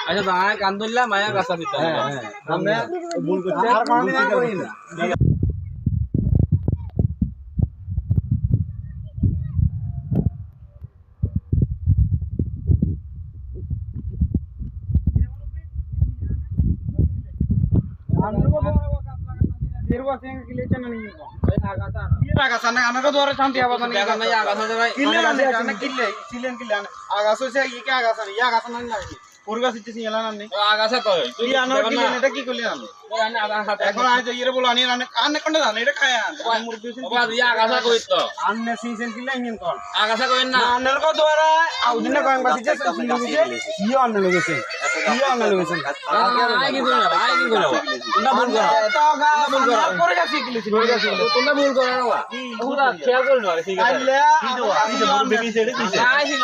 আচ্ছা দাঁড়ায় কান ধরলাম মায়া গাছা দিতে আমরা ভুল করছি আর কোনদিন আর করি না। আগাছা কই তুই এখন আজ ইয়ে বলো আনি আনে কোনটা জানো এটা খায় বাবা ইয়া আগাছা কই তো আন্নে সিজন কিলা ইঞ্জিন কোন আগাছা কই না আন্নের কো দ্বারা আউদিনে কয়েন বাসি যে ইয়ে আন্নে লগেছে আই কি কইনা ভাই কি কইনা কোনটা ভুল করা তো গা করে গেছি কিলেছি কোনটা ভুল করা না পুরা খেয়াল করে না ঠিক আছে আইলে কি মুরবি ছেড়ে দিছে আইছি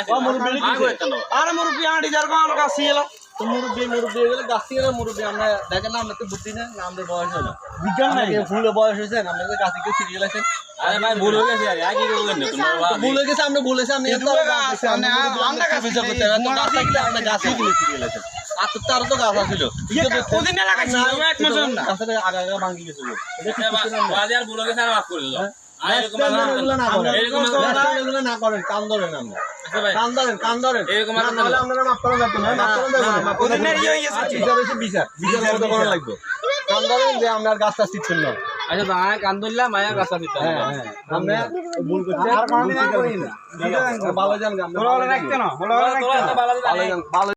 ও মুরবি আই কইতা না আরে মুরবি আড়ি যার কোন কাছে এলো তো মুরবি গেলে গাছি গেলে মুরবি আমরা দেখেন না আমরা তো বুদ্ধি না আমাদের বয়স হলো বিজ্ঞান নাই ফুল বয়স হয়েছে আমরা তো গাছি কে সিরিয়াল আছে আরে ভাই ভুল হয়ে গেছে আর কি করবেন না তোমরা ভুল হয়ে গেছে আমরা বলেছি আমি এত আমরা গাছ বিচার করতে তো গাছ থাকলে আমরা গাছই কিনে সিরিয়াল আছে আর তো তার তো গাছ ছিল কোদিন না লাগাইছি এক মাস না গাছের আগা ভাঙি গেছিল বাজার ভুল হয়ে গেছে আর মাফ করে দাও এরকম না করেন কান ধরেন আমরা কান ধরেন এরকম তাহলে আপনারা মাফ করে যাবেন না মাফ করে দেবেন না কোদিন না ইয়ে হইছে বিচার মতো করা লাগবে কান ধরেন যে আমরা গাছটা শিখছেন না আচ্ছা দাঁড়ায় কান ধরলাম মায়া গাছটা দিতে আমরা ভুল করছি আর কোনদিন আর করি না ভালো জান আমরা ভালো রাখতে না ভালো রাখতে না ভালো জান